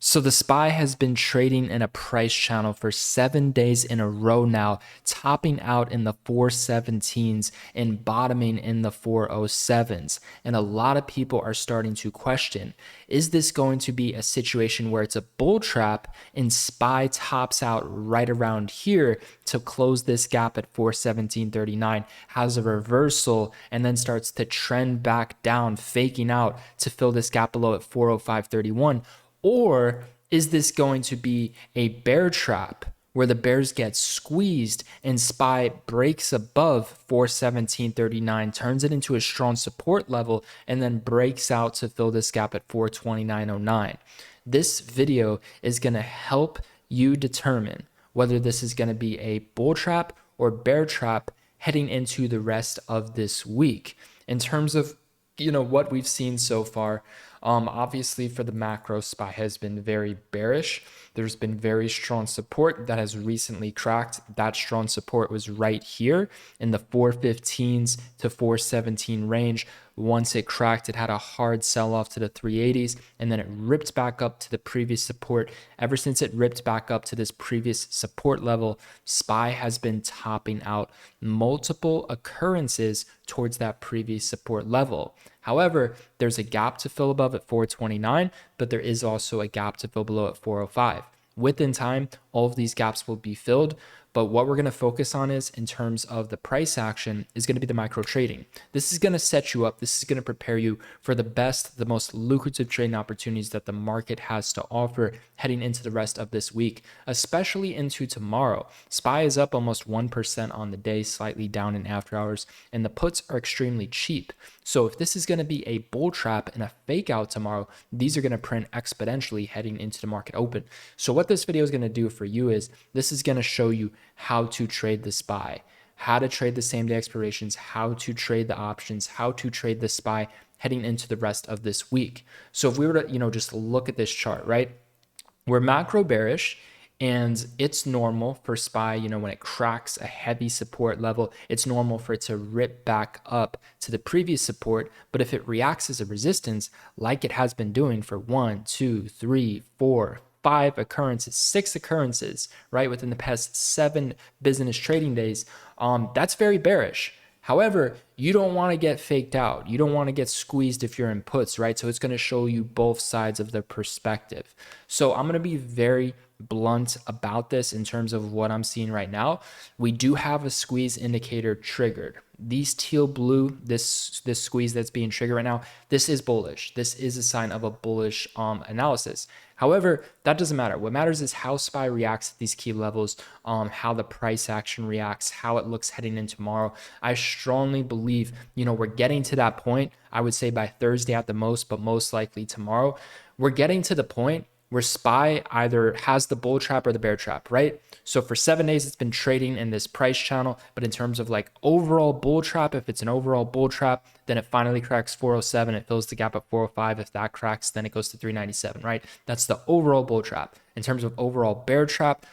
So the SPY has been trading in a price channel for 7 days in a row now, topping out in the 417s and bottoming in the 407s. And a lot of people are starting to question, is this going to be a situation where it's a bull trap and SPY tops out right around here to close this gap at 417.39, has a reversal, and then starts to trend back down, faking out to fill this gap below at 405.31? Or is this going to be a bear trap where the bears get squeezed and SPY breaks above 417.39, turns it into a strong support level, and then breaks out to fill this gap at 429.09? This video is going to help you determine whether this is going to be a bull trap or bear trap heading into the rest of this week. In terms of what we've seen so far, obviously for the macro, SPY has been very bearish. There's been very strong support that has recently cracked. That strong support was right here in the 415s to 417 range. Once it cracked, it had a hard sell off to the 380s, and then it ripped back up to the previous support. Ever since it ripped back up to this previous support level, SPY has been topping out multiple occurrences towards that previous support level. However, there's a gap to fill above at 429, but there is also a gap to fill below at 405. Within time, all of these gaps will be filled. But what we're going to focus on is, in terms of the price action, is going to be the micro trading. This is going to set you up. This is going to prepare you for the best, the most lucrative trading opportunities that the market has to offer heading into the rest of this week, especially into tomorrow. SPY is up almost 1% on the day, slightly down in after hours, and the puts are extremely cheap. So if this is going to be a bull trap and a fake out tomorrow, these are going to print exponentially heading into the market open. So what this video is going to do for you is, this is going to show you how to trade the SPY, how to trade the same day expirations, how to trade the options, how to trade the SPY heading into the rest of this week. So if we were to, just look at this chart, right? We're macro bearish, and it's normal for SPY, when it cracks a heavy support level, it's normal for it to rip back up to the previous support. But if it reacts as a resistance, like it has been doing for 1, 2, 3, 4, 5 occurrences, 6 occurrences, right, within the past 7 business trading days, that's very bearish. However, you don't want to get faked out. You don't want to get squeezed if you're in puts, right? So it's going to show you both sides of the perspective. So I'm going to be very blunt about this in terms of what I'm seeing right now. We do have a squeeze indicator triggered. These teal blue, this squeeze that's being triggered right now, this is bullish. This is a sign of a bullish analysis. However, that doesn't matter. What matters is how SPY reacts at these key levels, how the price action reacts, how it looks heading in tomorrow. I strongly believe, we're getting to that point. I would say by Thursday at the most, but most likely tomorrow. We're getting to the point where SPY either has the bull trap or the bear trap, right? So for 7 days, it's been trading in this price channel. But in terms of like overall bull trap, if it's an overall bull trap, then it finally cracks 407. It fills the gap at 405. If that cracks, then it goes to 397, right? That's the overall bull trap. In terms of overall bear trap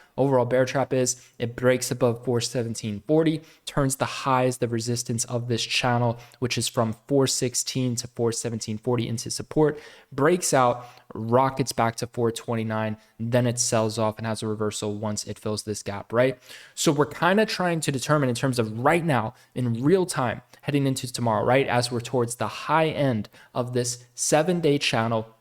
is it breaks above 417.40, turns the highs, the resistance of this channel, which is from 416 to 417.40 into support, breaks out, rockets back to 429, then it sells off and has a reversal once it fills this gap, right? So we're kind of trying to determine in terms of right now, in real time, heading into tomorrow, right? As we're towards the high end of this 7-day channel,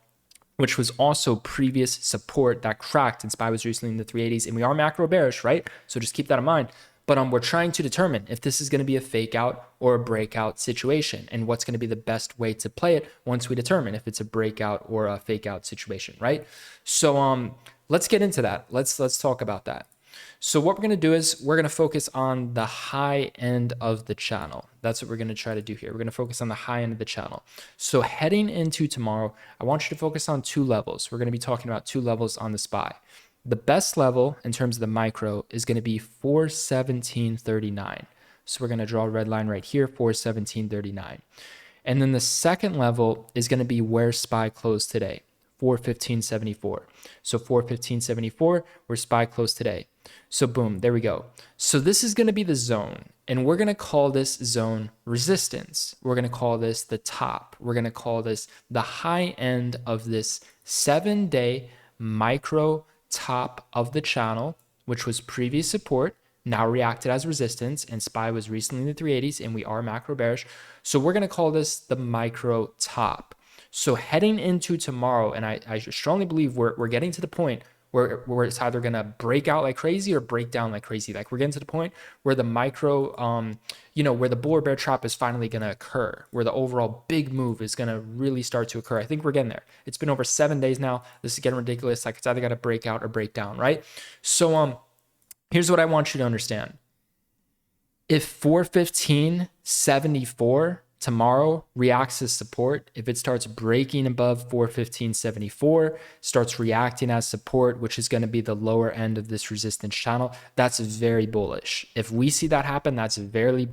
which was also previous support that cracked, and SPY was recently in the 380s, and we are macro bearish, right? So just keep that in mind. But we're trying to determine if this is going to be a fake out or a breakout situation, and what's going to be the best way to play it once we determine if it's a breakout or a fake out situation, right? So let's get into that. Let's talk about that. So what we're going to do is we're going to focus on the high end of the channel. That's what we're going to try to do here. We're going to focus on the high end of the channel. So heading into tomorrow, I want you to focus on 2 levels. We're going to be talking about 2 levels on the SPY. The best level in terms of the micro is going to be 417.39. So we're going to draw a red line right here, 417.39. And then the second level is going to be where SPY closed today, 415.74. So 415.74, where SPY closed today. So boom, there we go. So this is going to be the zone, and we're going to call this zone resistance. We're going to call this the top. We're going to call this the high end of this 7-day micro top of the channel, which was previous support, now reacted as resistance, and SPY was recently in the 380s, and we are macro bearish. So we're going to call this the micro top. So heading into tomorrow, and I strongly believe we're getting to the point where it's either going to break out like crazy or break down like crazy. Like we're getting to the point where the micro, where the bull or bear trap is finally going to occur, where the overall big move is going to really start to occur. I think we're getting there. It's been over 7 days now. This is getting ridiculous. Like it's either got to break out or break down, right? So here's what I want you to understand. If 415.74 tomorrow reacts as support, if it starts breaking above 415.74, starts reacting as support, which is going to be the lower end of this resistance channel, that's very bullish. If we see that happen, that's very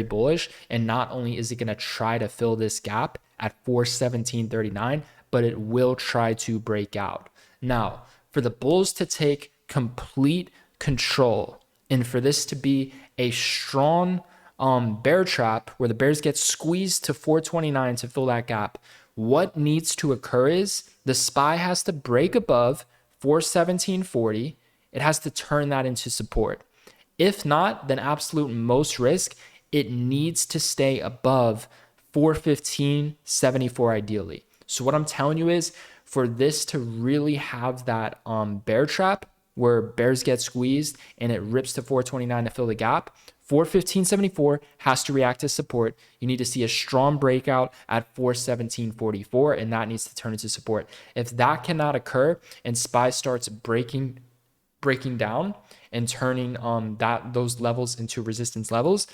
bullish. And not only is it going to try to fill this gap at 417.39, but it will try to break out. Now, for the bulls to take complete control and for this to be a strong bear trap where the bears get squeezed to 429 to fill that gap, what needs to occur is the SPY has to break above 417.40. It has to turn that into support. If not, then absolute most risk, it needs to stay above 415.74 ideally. So what I'm telling you is for this to really have that bear trap where bears get squeezed and it rips to 429 to fill the gap, 415.74 has to react as support. You need to see a strong breakout at 417.44, and that needs to turn into support. If that cannot occur and SPY starts breaking down and turning those levels into resistance levels,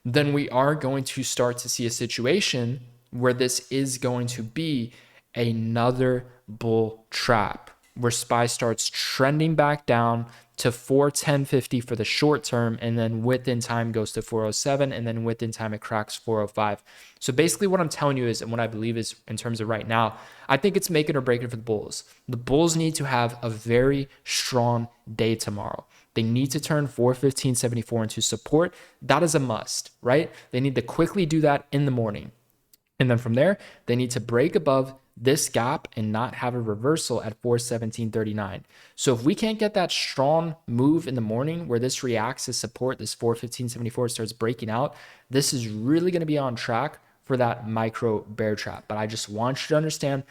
then we are going to start to see a situation where this is going to be another bull trap, where SPY starts trending back down to 410.50 for the short term, and then within time goes to 407, and then within time it cracks 405. So basically what I'm telling you is, and what I believe is in terms of right now, I think it's make it or break it for the bulls. The bulls need to have a very strong day tomorrow. They need to turn 415.74 into support. That is a must, right? They need to quickly do that in the morning. And then from there, they need to break above this gap and not have a reversal at 417.39. So if we can't get that strong move in the morning where this reacts as support, this 415.74 starts breaking out, this is really going to be on track for that micro bear trap. But I just want you to understand,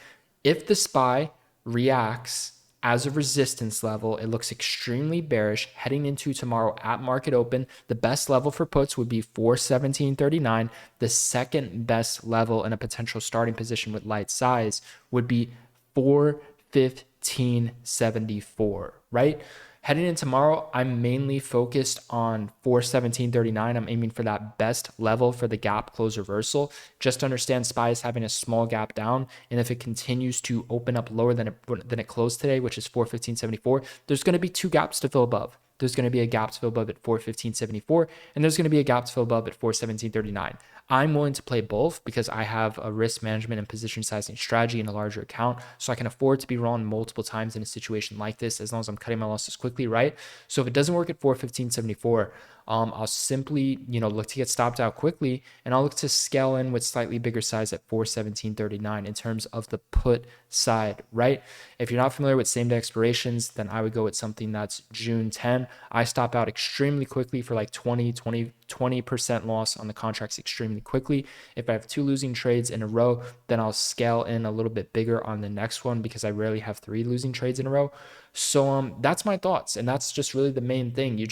if the SPY reacts as a resistance level, it looks extremely bearish heading into tomorrow at market open. The best level for puts would be 417.39. The second best level in a potential starting position with light size would be 415.74, right? Heading in tomorrow, I'm mainly focused on 417.39. I'm aiming for that best level for the gap close reversal. Just understand SPY is having a small gap down, and if it continues to open up lower than it closed today, which is 415.74, there's going to be two gaps to fill above. There's going to be a gap to fill above at 415.74, and there's going to be a gap to fill above at 417.39. I'm willing to play both because I have a risk management and position sizing strategy in a larger account, so I can afford to be wrong multiple times in a situation like this as long as I'm cutting my losses quickly, right? So if it doesn't work at 415.74, I'll simply, look to get stopped out quickly, and I'll look to scale in with slightly bigger size at 417.39 in terms of the put side, right? If you're not familiar with same day expirations, then I would go with something that's June 10. I stop out extremely quickly for like 20% loss on the contracts extremely quickly. If I have two losing trades in a row, then I'll scale in a little bit bigger on the next one because I rarely have three losing trades in a row. So that's my thoughts, and that's just really the main thing. You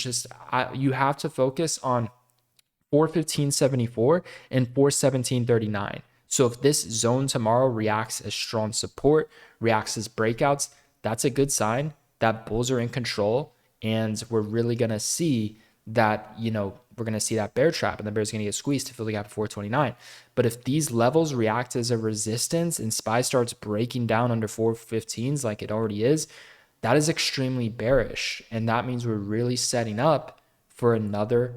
have to focus on 415.74 and 417.39. So if this zone tomorrow reacts as strong support, reacts as breakouts, that's a good sign that bulls are in control, and we're really going to see that, we're going to see that bear trap, and the bear's going to get squeezed to fill the gap at 429. But if these levels react as a resistance and SPY starts breaking down under 415s like it already is, that is extremely bearish. And that means we're really setting up for another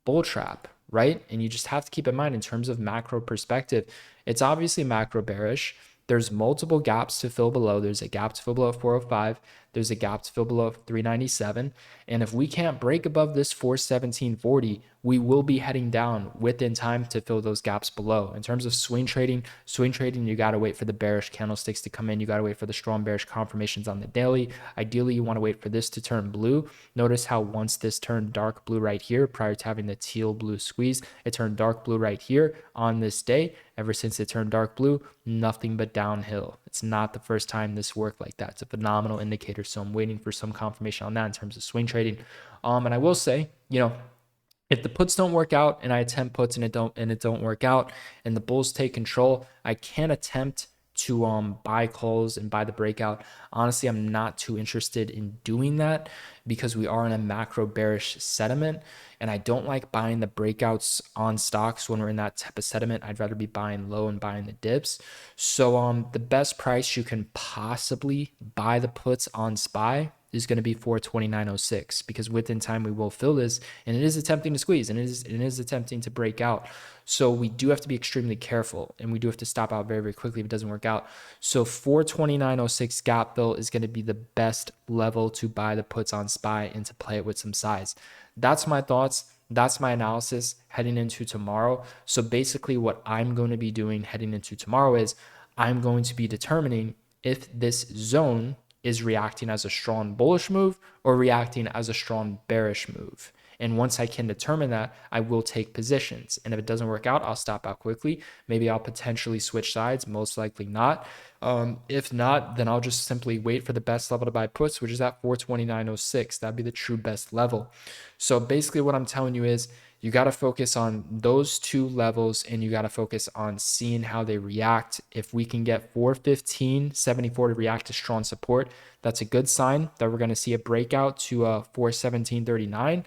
bull trap, right? And you just have to keep in mind in terms of macro perspective, it's obviously macro bearish. There's multiple gaps to fill below. There's a gap to fill below 405. There's a gap to fill below 397. And if we can't break above this 417.40, we will be heading down within time to fill those gaps below. In terms of swing trading, you got to wait for the bearish candlesticks to come in. You got to wait for the strong bearish confirmations on the daily. Ideally, you want to wait for this to turn blue. Notice how once this turned dark blue right here, prior to having the teal blue squeeze, it turned dark blue right here on this day. Ever since it turned dark blue, nothing but downhill. It's not the first time this worked like that. It's a phenomenal indicator. So I'm waiting for some confirmation on that in terms of swing trading. And I will say, if the puts don't work out and I attempt puts and it don't work out and the bulls take control, I can attempt to buy calls and buy the breakout. Honestly, I'm not too interested in doing that because we are in a macro bearish sentiment, and I don't like buying the breakouts on stocks when we're in that type of sentiment. I'd rather be buying low and buying the dips. So the best price you can possibly buy the puts on SPY is going to be 429.06 because within time we will fill this, and it is attempting to squeeze, and it is attempting to break out. So we do have to be extremely careful, and we do have to stop out very, very quickly if it doesn't work out. So 429.06 gap fill is going to be the best level to buy the puts on SPY and to play it with some size. That's my thoughts. That's my analysis heading into tomorrow. So basically what I'm going to be doing heading into tomorrow is I'm going to be determining if this zone is reacting as a strong bullish move or reacting as a strong bearish move. And once I can determine that, I will take positions. And if it doesn't work out, I'll stop out quickly. Maybe I'll potentially switch sides, most likely not. If not, then I'll just simply wait for the best level to buy puts, which is at 429.06. That'd be the true best level. So basically what I'm telling you is you got to focus on those two levels, and you got to focus on seeing how they react. If we can get 415.74 to react to strong support, that's a good sign that we're going to see a breakout to 417.39.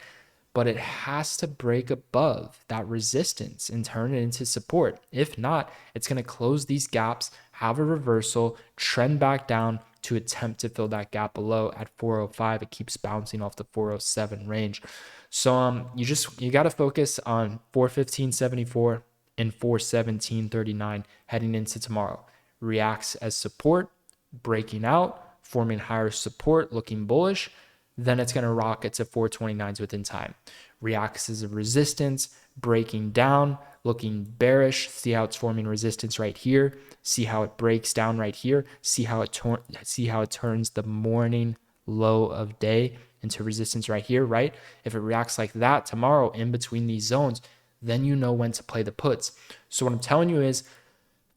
But it has to break above that resistance and turn it into support. If not, it's going to close these gaps, have a reversal, trend back down to attempt to fill that gap below at 405. It keeps bouncing off the 407 range. So you got to focus on 415.74 and 417.39 heading into tomorrow. Reacts as support, breaking out, forming higher support, looking bullish. Then it's going to rocket to 429s within time. Reacts as a resistance, breaking down, looking bearish. See how it's forming resistance right here. See how it breaks down right here. See how it turns the morning low of day into resistance right here, right? If it reacts like that tomorrow in between these zones, then you know when to play the puts. So what I'm telling you is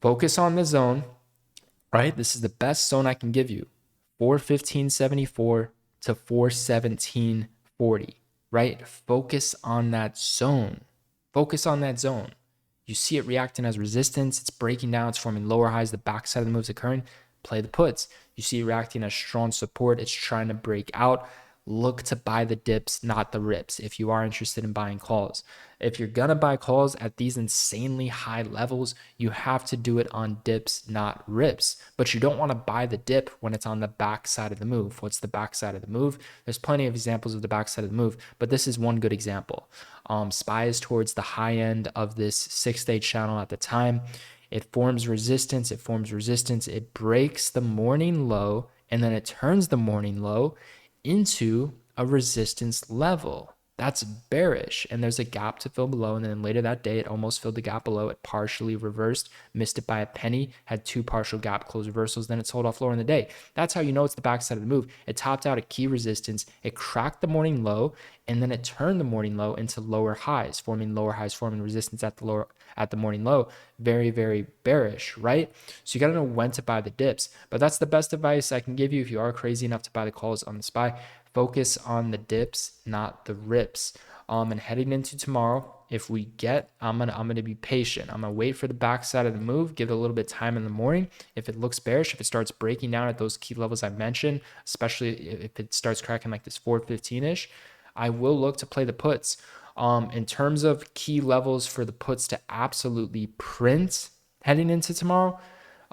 focus on the zone, right? This is the best zone I can give you. 415.74 to 417.40, right? Focus on that zone. Focus on that zone. You see it reacting as resistance. It's breaking down. It's forming lower highs. The backside of the move's occurring. Play the puts. You see it reacting as strong support. It's trying to break out. Look to buy the dips, not the rips, if you are interested in buying calls. If you're going to buy calls at these insanely high levels, you have to do it on dips, not rips. But you don't want to buy the dip when it's on the backside of the move. What's the backside of the move? There's plenty of examples of the backside of the move, but this is one good example. SPY is towards the high end of this 6-day channel at the time. It forms resistance. It breaks the morning low, and then it turns the morning low into a resistance level. That's bearish, and there's a gap to fill below, and then later that day it almost filled the gap below. It partially reversed, missed it by a penny, had two partial gap close reversals, then it sold off lower in the day. That's how you know it's the backside of the move. It topped out at key resistance, it cracked the morning low, and then it turned the morning low into lower highs, forming resistance at the morning low. Very, very bearish, right? So you got to know when to buy the dips. But that's the best advice I can give you if you are crazy enough to buy the calls on the SPY. Focus on the dips, not the rips. And heading into tomorrow, if we get, I'm gonna be patient. I'm gonna wait for the backside of the move, give it a little bit of time in the morning. If it looks bearish, if it starts breaking down at those key levels I mentioned, especially if it starts cracking like this 415-ish, I will look to play the puts. In terms of key levels for the puts to absolutely print heading into tomorrow,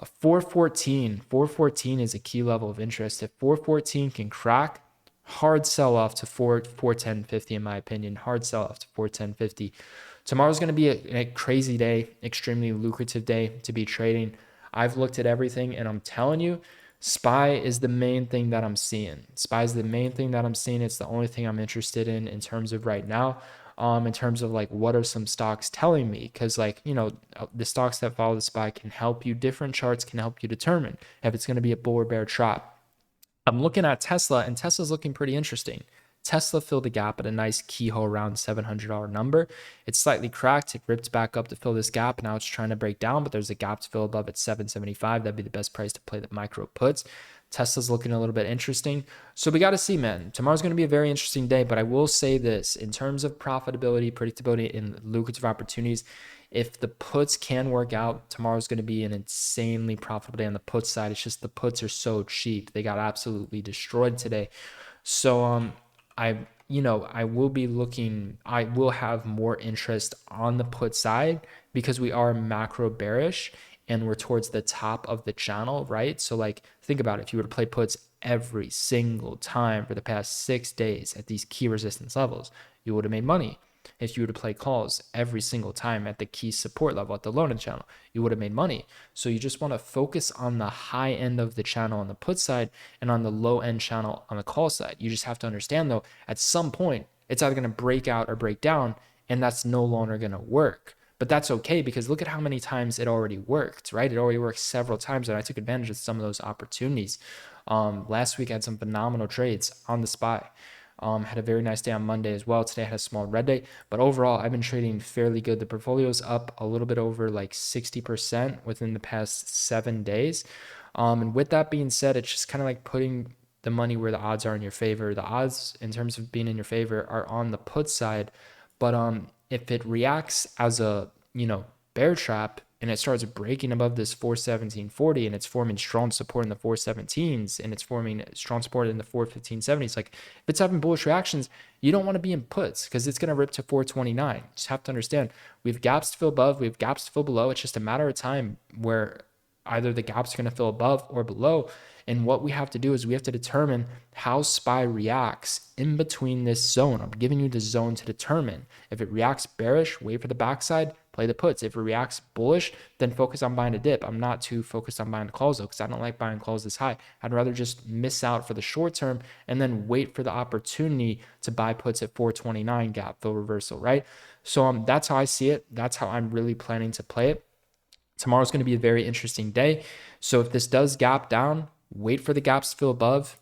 414 is a key level of interest. If 414 can crack, hard sell off to 410.50 in my opinion. Hard sell off to 410.50. Tomorrow's going to be a crazy day, extremely lucrative day to be trading. I've looked at everything, and I'm telling you, SPY is the main thing that I'm seeing. SPY is the main thing that I'm seeing. It's the only thing I'm interested in terms of right now. In terms of like what are some stocks telling me? Because like, you know, the stocks that follow the SPY can help you. Different charts can help you determine if it's going to be a bull or bear trap. I'm looking at Tesla, and Tesla's looking pretty interesting. Tesla filled the gap at a nice keyhole around $700 number. It's slightly cracked. It ripped back up to fill this gap. Now it's trying to break down, but there's a gap to fill above at 775. That'd be the best price to play the micro puts. Tesla's looking a little bit interesting. So we got to see, man. Tomorrow's going to be a very interesting day, but I will say this in terms of profitability, predictability, and lucrative opportunities. If the puts can work out, tomorrow's going to be an insanely profitable day on the put side. It's just the puts are so cheap. They got absolutely destroyed today. So I will be looking, I will have more interest on the put side because we are macro bearish and we're towards the top of the channel, right? So like think about it. If you were to play puts every single time for the past 6 days at these key resistance levels, you would have made money. If you were to play calls every single time at the key support level at the low end channel, you would have made money. So you just want to focus on the high end of the channel on the put side and on the low end channel on the call side. You just have to understand though, at some point, it's either going to break out or break down, and that's no longer going to work. But that's okay because look at how many times it already worked, right? It already worked several times, and I took advantage of some of those opportunities. Last week I had some phenomenal trades on the SPY. Had a very nice day on Monday as well. Today I had a small red day, but overall I've been trading fairly good. The portfolio's up a little bit over like 60% within the past 7 days. And with that being said, it's just kind of like putting the money where the odds are in your favor. The odds in terms of being in your favor are on the put side, but if it reacts as a, bear trap, and it starts breaking above this 417.40 and it's forming strong support in the 417s and it's forming strong support in the 415.70s, like if it's having bullish reactions, you don't want to be in puts because it's going to rip to 429. You just have to understand we have gaps to fill above, we have gaps to fill below. It's just a matter of time where either the gaps are going to fill above or below. And what we have to do is we have to determine how SPY reacts in between this zone. I'm giving you the zone to determine. If it reacts bearish, wait for the backside, play the puts. If it reacts bullish, then focus on buying a dip. I'm not too focused on buying calls though, because I don't like buying calls this high. I'd rather just miss out for the short term and then wait for the opportunity to buy puts at 429 gap fill reversal, right? So that's how I see it. That's how I'm really planning to play it. Tomorrow's going to be a very interesting day. So if this does gap down, wait for the gaps to fill above.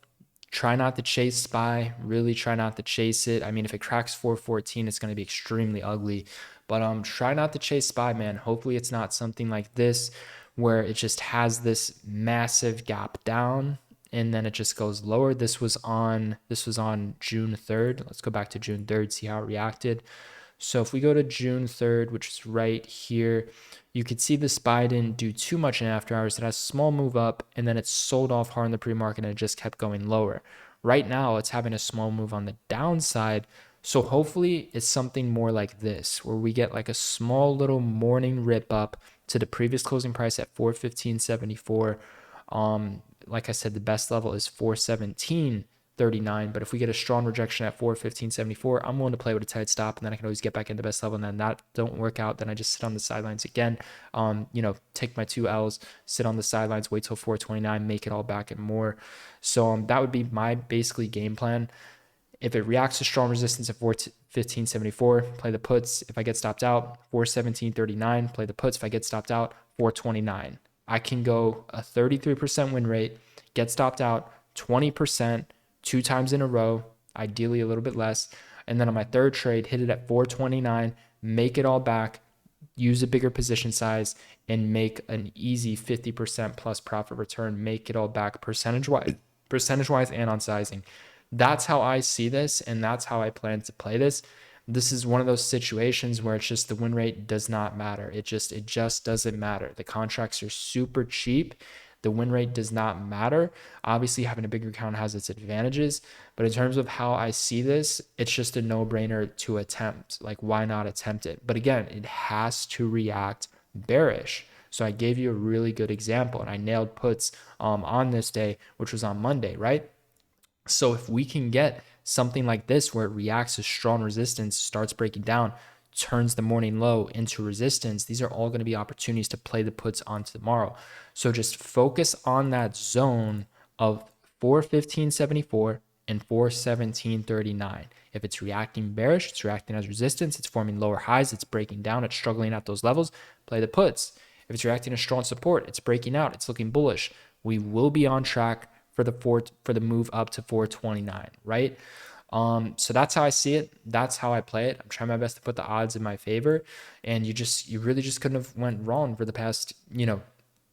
Try not to chase SPY. Really try not to chase it. I mean, if it cracks 414, it's going to be extremely ugly. But try not to chase SPY, man. Hopefully it's not something like this where it just has this massive gap down and then it just goes lower. This was on June 3rd. Let's go back to June 3rd, see how it reacted. So if we go to June 3rd, which is right here, you could see the SPY didn't do too much in after hours. It has a small move up and then it sold off hard in the pre-market and it just kept going lower. Right now, it's having a small move on the downside. So hopefully it's something more like this, where we get like a small little morning rip up to the previous closing price at 415.74. Like I said, the best level is 417.39, but if we get a strong rejection at 415.74, I'm willing to play with a tight stop, and then I can always get back into best level. And then that don't work out, then I just sit on the sidelines again. Take my 2 L's, sit on the sidelines, wait till 429, make it all back and more. So that would be my basically game plan. If it reacts to strong resistance at 415.74, play the puts. If I get stopped out, 417.39, play the puts. If I get stopped out, 429. I can go a 33% win rate, get stopped out 20%, 2 times in a row, ideally a little bit less. And then on my third trade, hit it at 429, make it all back, use a bigger position size, and make an easy 50% plus profit return, make it all back percentage-wise and on sizing. That's how I see this, and that's how I plan to play this. This is one of those situations where it's just the win rate does not matter. It just doesn't matter. The contracts are super cheap. The win rate does not matter. Obviously, having a bigger account has its advantages, but in terms of how I see this, it's just a no-brainer to attempt. Like, why not attempt it? But again, it has to react bearish. So I gave you a really good example, and I nailed puts on this day, which was on Monday, right? So if we can get something like this where it reacts to strong resistance, starts breaking down, turns the morning low into resistance, these are all going to be opportunities to play the puts on tomorrow. So just focus on that zone of 415.74 and 417.39. If it's reacting bearish, it's reacting as resistance, it's forming lower highs, it's breaking down, it's struggling at those levels, play the puts. If it's reacting as strong support, it's breaking out, it's looking bullish. We will be on track for the move up to 429, right? So that's how I see it. That's how I play it. I'm trying my best to put the odds in my favor, and you really just couldn't have went wrong for the past,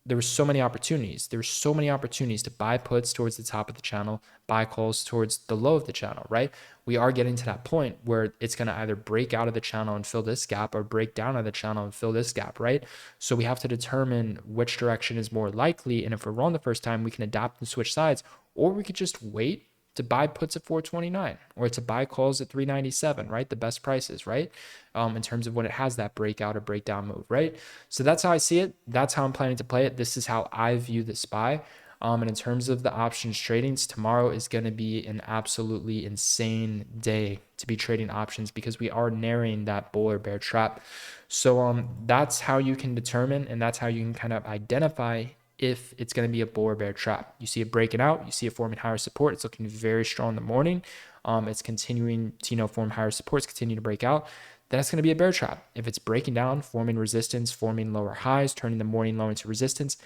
there were so many opportunities. There were so many opportunities to buy puts towards the top of the channel, buy calls towards the low of the channel, right? We are getting to that point where it's going to either break out of the channel and fill this gap or break down out of the channel and fill this gap, right? So we have to determine which direction is more likely. And if we're wrong the first time, we can adapt and switch sides, or we could just wait to buy puts at 429 or to buy calls at 397, right? The best prices, right? In terms of when it has that breakout or breakdown move, right? So that's how I see it. That's how I'm planning to play it. This is how I view the SPY. And in terms of the options tradings, tomorrow is going to be an absolutely insane day to be trading options because we are narrowing that bull or bear trap. So that's how you can determine, and that's how you can kind of identify if it's going to be a bull or bear trap. You see it breaking out, you see it forming higher support. It's looking very strong in the morning. It's continuing to form higher supports, continue to break out. Then it's going to be a bear trap. If it's breaking down, forming resistance, forming lower highs, turning the morning low into resistance,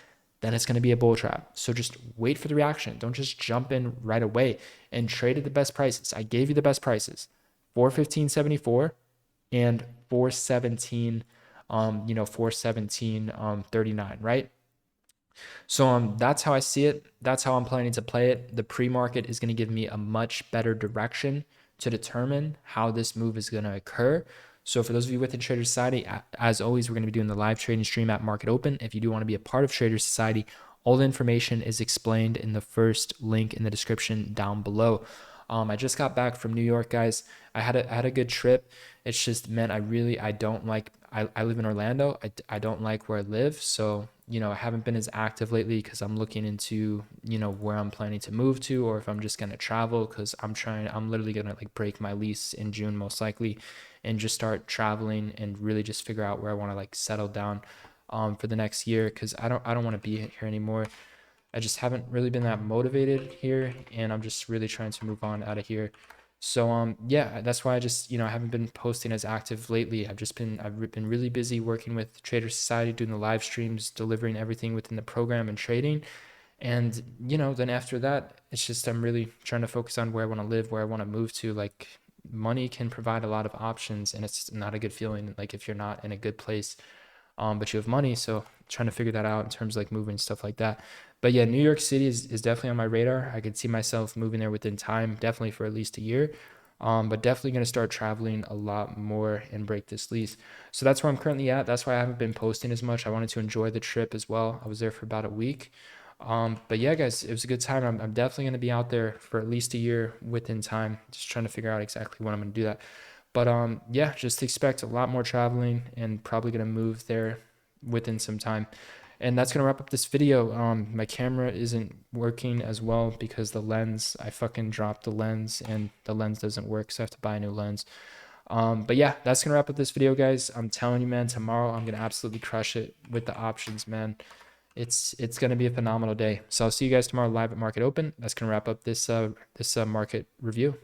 then it's going to be a bull trap. So just wait for the reaction. Don't just jump in right away and trade at the best prices. I gave you the best prices, 415.74 and 417, 417.39, right? So that's how I see it. That's how I'm planning to play it. The pre-market is going to give me a much better direction to determine how this move is going to occur. So for those of you within Trader Society, as always, we're going to be doing the live trading stream at Market Open. If you do want to be a part of Trader Society, all the information is explained in the first link in the description down below. I just got back from New York, guys. I had a good trip. It's just, man, I don't like, I live in Orlando. I don't like where I live. So, I haven't been as active lately because I'm looking into, where I'm planning to move to, or if I'm just going to travel, because I'm literally going to like break my lease in June, most likely, and just start traveling and really just figure out where I want to like settle down, for the next year. Cause I don't want to be here anymore. I just haven't really been that motivated here, and I'm just really trying to move on out of here. So yeah, that's why I haven't been posting as active lately. I've been really busy working with Trader Society, doing the live streams, delivering everything within the program and trading. And then after that, it's just I'm really trying to focus on where I want to live, where I want to move to. Like, money can provide a lot of options, and it's not a good feeling like if you're not in a good place, but you have money. So trying to figure that out in terms of like moving stuff like that. But yeah, New York City is definitely on my radar. I could see myself moving there within time, definitely for at least a year. But definitely going to start traveling a lot more and break this lease. So that's where I'm currently at. That's why I haven't been posting as much. I wanted to enjoy the trip as well. I was there for about a week. But yeah, guys, it was a good time. I'm definitely going to be out there for at least a year within time, just trying to figure out exactly when I'm going to do that. But yeah, just expect a lot more traveling and probably going to move there within some time. And that's going to wrap up this video. My camera isn't working as well because I fucking dropped the lens and the lens doesn't work. So I have to buy a new lens. But yeah, that's going to wrap up this video, guys. I'm telling you, man, tomorrow I'm going to absolutely crush it with the options, man. It's going to be a phenomenal day. So I'll see you guys tomorrow live at Market Open. That's going to wrap up this market review.